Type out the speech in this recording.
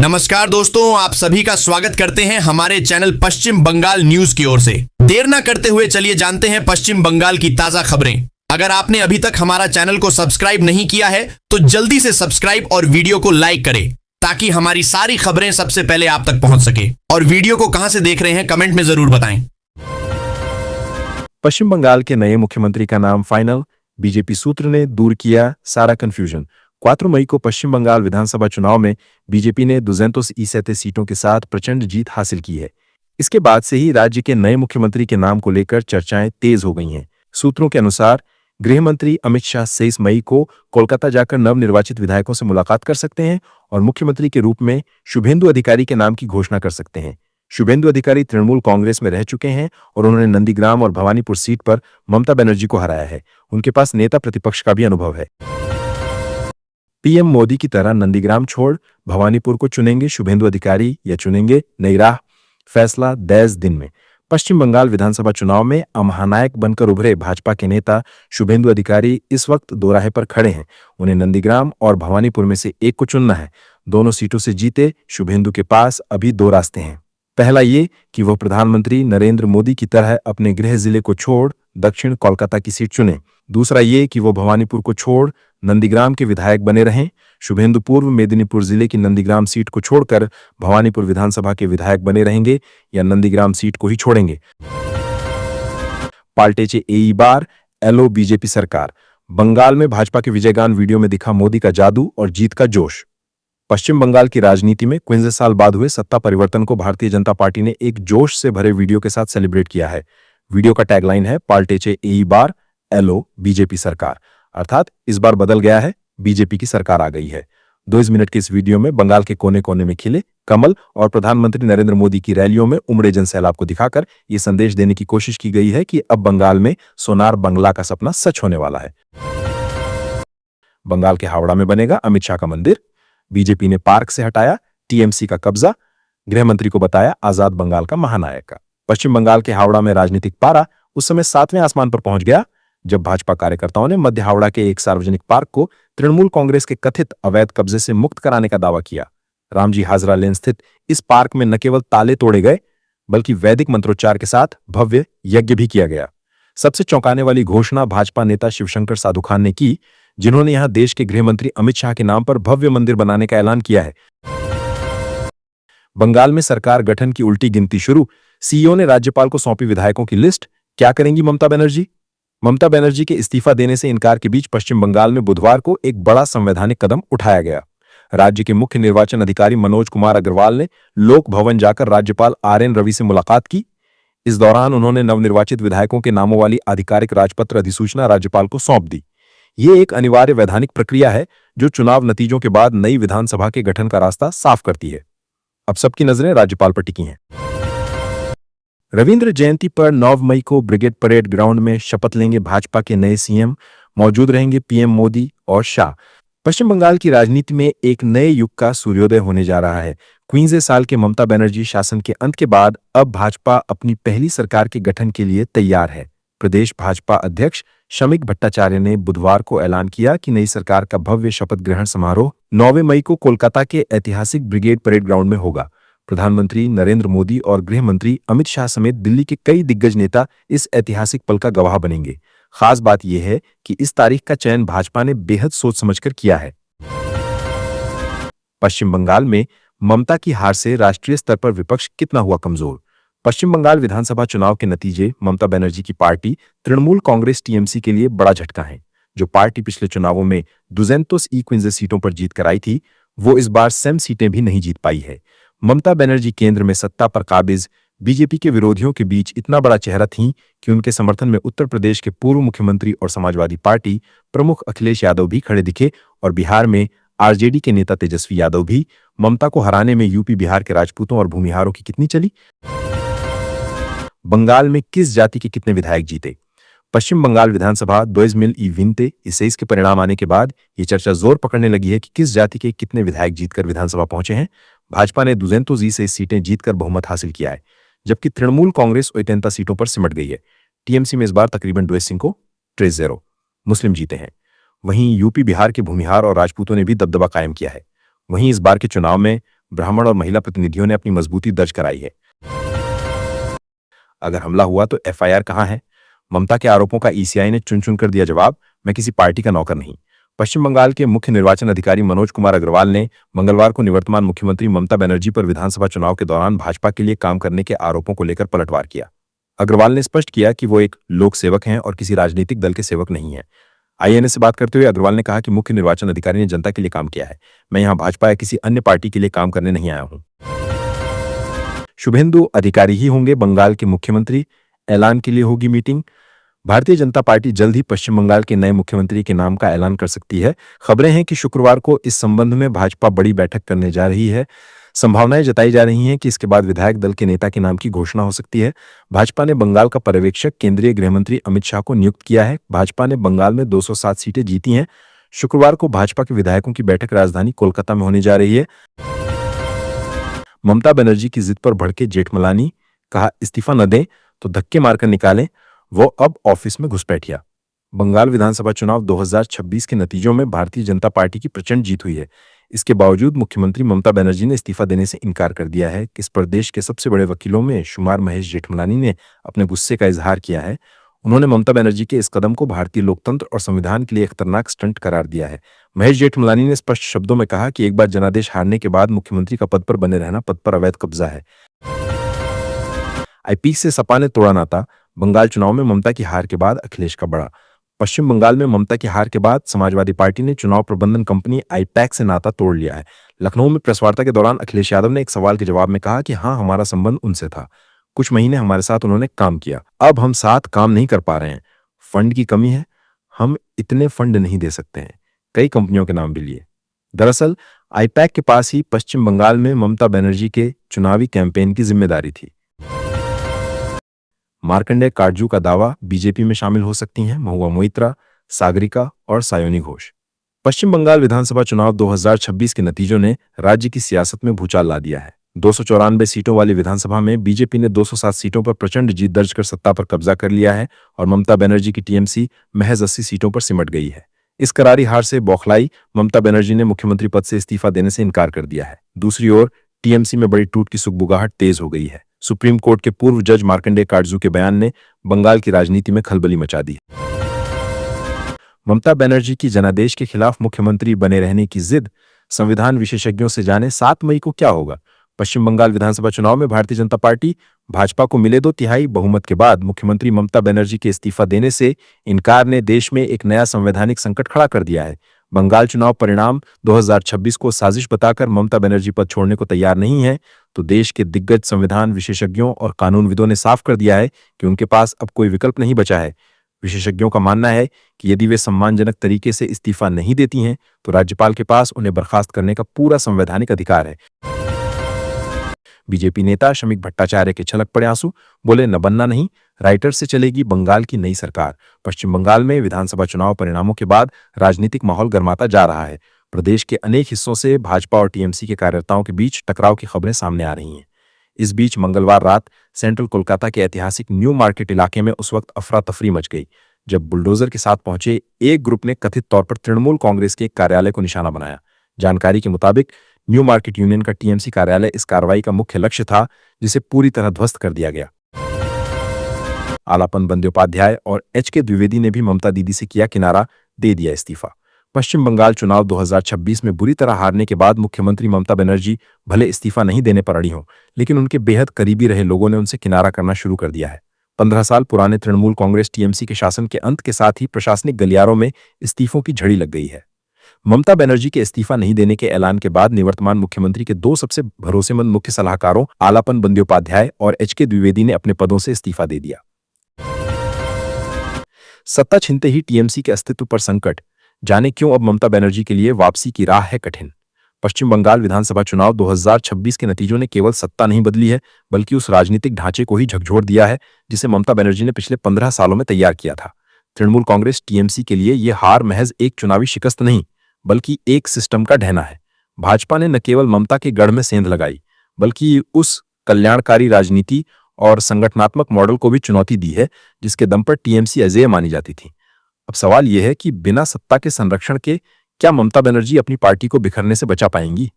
नमस्कार दोस्तों, आप सभी का स्वागत करते हैं हमारे चैनल पश्चिम बंगाल न्यूज की ओर से। देर ना करते हुए चलिए जानते हैं पश्चिम बंगाल की ताजा खबरें। अगर आपने अभी तक हमारा चैनल को सब्सक्राइब नहीं किया है तो जल्दी से सब्सक्राइब और वीडियो को लाइक करें ताकि हमारी सारी खबरें सबसे पहले आप तक पहुंच सके। और वीडियो को कहां से देख रहे हैं कमेंट में जरूर बताएं। पश्चिम बंगाल के नए मुख्यमंत्री का नाम फाइनल, बीजेपी सूत्र ने दूर किया सारा कंफ्यूजन। 4 मई को पश्चिम बंगाल विधानसभा चुनाव में बीजेपी ने 237 सीटों के साथ प्रचंड जीत हासिल की है। इसके बाद से ही राज्य के नए मुख्यमंत्री के नाम को लेकर चर्चाएं तेज हो गई हैं। सूत्रों के अनुसार गृह मंत्री अमित शाह 23 मई को कोलकाता जाकर नवनिर्वाचित विधायकों से मुलाकात कर सकते हैं और मुख्यमंत्री के रूप में शुभेंदु अधिकारी के नाम की घोषणा कर सकते हैं। शुभेंदु अधिकारी तृणमूल कांग्रेस में रह चुके हैं और उन्होंने नंदीग्राम और भवानीपुर सीट पर ममता बनर्जी को हराया है। उनके पास नेता प्रतिपक्ष का भी अनुभव है। पीएम मोदी की तरह नंदीग्राम छोड़ भवानीपुर को चुनेंगे शुभेंदु अधिकारी या चुनेंगे नई राह? फैसला 10 दिन में। पश्चिम बंगाल विधानसभा चुनाव में महानायक बनकर उभरे भाजपा के नेता शुभेंदु अधिकारी इस वक्त दोराहे पर खड़े हैं। उन्हें नंदीग्राम और भवानीपुर में से एक को चुनना है। दोनों सीटों से जीते शुभेंदु के पास अभी 2 रास्ते हैं। पहला ये कि वह प्रधानमंत्री नरेंद्र मोदी की तरह अपने गृह जिले को छोड़ दक्षिण कोलकाता की सीट चुने। दूसरा ये कि वो भवानीपुर को छोड़ नंदीग्राम के विधायक बने रहें। शुभेंदु पूर्व मेदिनीपुर जिले की नंदीग्राम सीट को छोड़कर भवानीपुर विधानसभा के विधायक बने रहेंगे या नंदीग्राम सीट को ही छोड़ेंगे। पाल्टेचे एई बार एलो बीजेपी सरकार। बंगाल में भाजपा के विजयगान वीडियो में दिखा मोदी का जादू और जीत का जोश। पश्चिम बंगाल की राजनीति में 51 साल बाद हुए सत्ता परिवर्तन को भारतीय जनता पार्टी ने एक जोश से भरे वीडियो के साथ सेलिब्रेट किया है। वीडियो का टैगलाइन है पाल्टेचे एई बार एलो बीजेपी सरकार, अर्थात इस बार बदल गया है, बीजेपी की सरकार आ गई है। 2 मिनट के इस वीडियो में बंगाल के कोने कोने में खिले कमल और प्रधानमंत्री नरेंद्र मोदी की रैलियों में उमड़े जनसैलाब को दिखाकर यह संदेश देने की कोशिश की गई है कि अब बंगाल में सोनार बंगला का सपना सच होने वाला है। बंगाल के हावड़ा में बनेगा अमित शाह का मंदिर। बीजेपी ने पार्क से हटाया टीएमसी का कब्जा। गृह मंत्री को बताया आजाद बंगाल का महानायक का। पश्चिम बंगाल के हावड़ा में राजनीतिक पारा उस समय 7वें आसमान पर पहुंच गया जब भाजपा कार्यकर्ताओं ने मध्य हावड़ा के एक सार्वजनिक पार्क को तृणमूल कांग्रेस के कथित अवैध कब्जे से मुक्त कराने का दावा किया। रामजी हाजरा लेन स्थित इस पार्क में न केवल ताले तोड़े गए बल्कि वैदिक मंत्रोच्चार के साथ भव्य यज्ञ भी किया गया। सबसे चौंकाने वाली घोषणा भाजपा नेता शिवशंकर साधु खान ने की, जिन्होंने यहां देश के गृह मंत्री अमित शाह के नाम पर भव्य मंदिर बनाने का ऐलान किया है। बंगाल में सरकार गठन की उल्टी गिनती शुरू। सीईओ ने राज्यपाल को सौंपी विधायकों की लिस्ट। क्या करेंगी ममता बनर्जी? ममता बनर्जी के इस्तीफा देने से इनकार के बीच पश्चिम बंगाल में बुधवार को एक बड़ा संवैधानिक कदम उठाया गया। राज्य के मुख्य निर्वाचन अधिकारी मनोज कुमार अग्रवाल ने लोक भवन जाकर राज्यपाल आरएन रवि से मुलाकात की। इस दौरान उन्होंने नवनिर्वाचित विधायकों के नामों वाली आधिकारिक राजपत्र अधिसूचना राज्यपाल को सौंप दी। ये एक अनिवार्य वैधानिक प्रक्रिया है जो चुनाव नतीजों के बाद नई विधानसभा के गठन का रास्ता साफ करती है। अब सबकी नजरें राज्यपाल पर टिकी हैं। रविंद्र जयंती पर 9 मई को ब्रिगेड परेड ग्राउंड में शपथ लेंगे भाजपा के नए सीएम। मौजूद रहेंगे पीएम मोदी और शाह। पश्चिम बंगाल की राजनीति में एक नए युग का सूर्योदय होने जा रहा है। 51 साल के ममता बनर्जी शासन के अंत के बाद अब भाजपा अपनी पहली सरकार के गठन के लिए तैयार है। प्रदेश भाजपा अध्यक्ष शमिक भट्टाचार्य ने बुधवार को ऐलान किया कि नई सरकार का भव्य शपथ ग्रहण समारोह 9 मई को कोलकाता के ऐतिहासिक ब्रिगेड परेड ग्राउंड में होगा। प्रधानमंत्री नरेंद्र मोदी और गृह मंत्री अमित शाह समेत दिल्ली के कई दिग्गज नेता इस ऐतिहासिक पल का गवाह बनेंगे। खास बात यह है कि इस तारीख का चयन भाजपा ने बेहद सोच समझकर किया है। पश्चिम बंगाल में ममता की हार से राष्ट्रीय स्तर पर विपक्ष कितना हुआ कमजोर? पश्चिम बंगाल विधानसभा चुनाव के नतीजे ममता बनर्जी की पार्टी तृणमूल कांग्रेस टीएमसी के लिए बड़ा झटका है। जो पार्टी पिछले चुनावों में 251 सीटों पर जीत कर आई थी, वो इस बार सेम सीटें भी नहीं जीत पाई है। ममता बनर्जी केंद्र में सत्ता पर काबिज बीजेपी के विरोधियों के बीच इतना बड़ा चेहरा थीं कि उनके समर्थन में उत्तर प्रदेश के पूर्व मुख्यमंत्री और समाजवादी पार्टी प्रमुख अखिलेश यादव भी खड़े दिखे और बिहार में आरजेडी के नेता तेजस्वी यादव भी। ममता को हराने में यूपी बिहार के राजपूतों और भूमिहारों की कितनी चली? बंगाल में किस जाति के कितने विधायक जीते? पश्चिम बंगाल विधानसभा 2020 के परिणाम आने के बाद ये चर्चा जोर पकड़ने लगी है कि किस जाति के कितने विधायक जीतकर विधानसभा पहुंचे हैं। भाजपा ने 236 सीटें जीतकर बहुमत हासिल किया है, जबकि तृणमूल कांग्रेस 53 सीटों पर सिमट गई है। टीएमसी में इस बार तकरीबन 2 को 3-0 मुस्लिम जीते हैं। वहीं यूपी बिहार के भूमिहार और राजपूतों ने भी दबदबा कायम किया है। वहीं इस बार के चुनाव में ब्राह्मण और महिला प्रतिनिधियों ने अपनी मजबूती दर्ज कराई है। अगर हमला हुआ तो एफआईआर कहां है? ममता के आरोपों का ईसीआई ने चुन चुन कर दिया जवाब, मैं किसी पार्टी का नौकर नहीं। पश्चिम बंगाल के मुख्य निर्वाचन अधिकारी मनोज कुमार अग्रवाल ने मंगलवार को निवर्तमान मुख्यमंत्री ममता बनर्जी पर विधानसभा चुनाव के दौरान भाजपा के लिए काम करने के आरोपों को लेकर पलटवार किया। अग्रवाल ने स्पष्ट किया कि वो एक लोक सेवक हैं और किसी राजनीतिक दल के सेवक नहीं है। आईएनए से बात करते हुए अग्रवाल ने कहा कि मुख्य निर्वाचन अधिकारी ने जनता के लिए काम किया है, मैं यहां भाजपा या किसी अन्य पार्टी के लिए काम करने नहीं आया हूं। शुभेंदु अधिकारी ही होंगे बंगाल के मुख्यमंत्री, ऐलान के लिए होगी मीटिंग। भारतीय जनता पार्टी जल्द ही पश्चिम बंगाल के नए मुख्यमंत्री के नाम का ऐलान कर सकती है। खबरें हैं कि शुक्रवार को इस संबंध में भाजपा बड़ी बैठक करने जा रही है। संभावनाएं जताई जा रही हैं कि इसके बाद विधायक दल के नेता के नाम की घोषणा हो सकती है। भाजपा ने बंगाल का पर्यवेक्षक केंद्रीय गृहमंत्री अमित शाह को नियुक्त किया है। भाजपा ने बंगाल में 207 सीटें जीती हैं। शुक्रवार को भाजपा के विधायकों की बैठक राजधानी कोलकाता में होने जा रही है। ममता बनर्जी की जिद पर भड़के जेठमलानी, कहा इस्तीफा न दें तो धक्के मारकर निकालें, वो अब ऑफिस में घुसपैठिया। बंगाल विधानसभा चुनाव 2026 के नतीजों में भारतीय जनता पार्टी की प्रचंड जीत हुई है। इसके बावजूद मुख्यमंत्री ममता बनर्जी ने इस्तीफा देने से इनकार कर दिया है। इस प्रदेश के सबसे बड़े वकीलों में शुमार महेश जेठमलानी ने अपने गुस्से का इजहार किया है। उन्होंने ममता बनर्जी के इस कदम को भारतीय लोकतंत्र और संविधान के लिए एक खतरनाक स्टंट करार दिया है। महेश जेठमलानी ने स्पष्ट शब्दों में कहा कि एक बार जनादेश हारने के बाद मुख्यमंत्री का पद पर बने रहना पद पर अवैध कब्जा है। आईपीसी से सपा ने तोड़ा नाता, बंगाल चुनाव में ममता की हार के बाद अखिलेश का बड़ा। पश्चिम बंगाल में ममता की हार के बाद समाजवादी पार्टी ने चुनाव प्रबंधन कंपनी आईपैक से नाता तोड़ लिया है। लखनऊ में प्रेस वार्ता के दौरान अखिलेश यादव ने एक सवाल के जवाब में कहा कि हाँ, हमारा संबंध उनसे था, कुछ महीने हमारे साथ उन्होंने काम किया, अब हम साथ काम नहीं कर पा रहे हैं, फंड की कमी है, हम इतने फंड नहीं दे सकते हैं। कई कंपनियों के नाम भी लिए। दरअसल आईपैक के पास ही पश्चिम बंगाल में ममता बनर्जी के चुनावी कैंपेन की जिम्मेदारी थी। मार्कंडेय काटजू का दावा, बीजेपी में शामिल हो सकती हैं महुआ मोइत्रा, सागरिका और सायोनी घोष। पश्चिम बंगाल विधानसभा चुनाव 2026 के नतीजों ने राज्य की सियासत में भूचाल ला दिया है। 294 सीटों वाली विधानसभा में बीजेपी ने 207 सीटों पर प्रचंड जीत दर्ज कर सत्ता पर कब्जा कर लिया है और ममता बनर्जी की टीएमसी महज 80 सीटों पर सिमट गई है। इस करारी हार से बौखलाई ममता बनर्जी ने मुख्यमंत्री पद से इस्तीफा देने से इनकार कर दिया है। दूसरी ओर टीएमसी में बड़ी टूट की सुगबुगाहट तेज हो गई है। सुप्रीम कोर्ट के पूर्व जज मार्कंडेय काटजू के बयान ने बंगाल की राजनीति में खलबली मचा दी। ममता बनर्जी की जनादेश के खिलाफ मुख्यमंत्री बने रहने की जिद, संविधान विशेषज्ञों से जाने 7 मई को क्या होगा। पश्चिम बंगाल विधानसभा चुनाव में भारतीय जनता पार्टी भाजपा को मिले 2/3 बहुमत के बाद मुख्यमंत्री ममता बनर्जी के इस्तीफा देने से इनकार ने देश में एक नया संवैधानिक संकट खड़ा कर दिया है। बंगाल चुनाव परिणाम 2026 को साजिश बताकर ममता बनर्जी पद छोड़ने को तैयार नहीं है तो देश के दिग्गज संविधान विशेषज्ञों और कानूनविदों ने साफ कर दिया है कि उनके पास अब कोई विकल्प नहीं बचा है। विशेषज्ञों का मानना है कि यदि वे सम्मानजनक तरीके से इस्तीफा नहीं देती हैं तो राज्यपाल के पास उन्हें बर्खास्त करने का पूरा संवैधानिक अधिकार है। बीजेपी नेता शमीक भट्टाचार्य के छलक पड़े आंसू, बोले न बनना नहीं, राइटर से चलेगी बंगाल की नई सरकार। पश्चिम बंगाल में विधानसभा चुनाव परिणामों के बाद राजनीतिक माहौल गर्माता जा रहा है। प्रदेश के अनेक हिस्सों से भाजपा और टीएमसी के कार्यकर्ताओं के बीच टकराव की खबरें सामने आ रही हैं। इस बीच मंगलवार रात सेंट्रल कोलकाता के ऐतिहासिक न्यू मार्केट इलाके में उस वक्त अफरा तफरी मच गई जब बुलडोजर के साथ पहुंचे एक ग्रुप ने कथित तौर पर तृणमूल कांग्रेस के एक कार्यालय को निशाना बनाया। जानकारी के मुताबिक न्यू मार्केट यूनियन का टीएमसी कार्यालय इस कार्रवाई का मुख्य लक्ष्य था, जिसे पूरी तरह ध्वस्त कर दिया गया। आलापन बंद्योपाध्याय और एचके द्विवेदी ने भी ममता दीदी से किया किनारा, दे दिया इस्तीफा। पश्चिम बंगाल चुनाव 2026 में बुरी तरह हारने के बाद मुख्यमंत्री ममता बनर्जी भले इस्तीफा नहीं देने पर अड़ी हों, लेकिन उनके बेहद करीबी रहे लोगों ने उनसे किनारा करना शुरू कर दिया है। 15 साल पुराने तृणमूल कांग्रेस टीएमसी के शासन के अंत के साथ ही प्रशासनिक गलियारों में इस्तीफों की झड़ी लग गई है। ममता बनर्जी के इस्तीफा नहीं देने के ऐलान के बाद निवर्तमान मुख्यमंत्री के 2 सबसे भरोसेमंद मुख्य सलाहकारों आलापन बंद्योपाध्याय और एचके द्विवेदी ने अपने पदों से इस्तीफा दे दिया। सत्ता छिनते ही टीएमसी के अस्तित्व पर संकट, जाने क्यों अब ममता बनर्जी के लिए वापसी की राह है कठिन। पश्चिम बंगाल विधानसभा चुनाव 2026 के नतीजों ने केवल सत्ता नहीं बदली है, बल्कि उस राजनीतिक ढांचे को ही झकझोर दिया है जिसे ममता बनर्जी ने पिछले 15 सालों में तैयार किया था। तृणमूल कांग्रेस टीएमसी के लिए यह हार महज एक चुनावी शिकस्त नहीं, बल्कि एक सिस्टम का ढहना है। भाजपा ने न केवल ममता के गढ़ में सेंध लगाई, बल्कि उस कल्याणकारी राजनीति और संगठनात्मक मॉडल को भी चुनौती दी है जिसके दम पर टीएमसी अजेय मानी जाती थी। अब सवाल यह है कि बिना सत्ता के संरक्षण के क्या ममता बनर्जी अपनी पार्टी को बिखरने से बचा पाएंगी?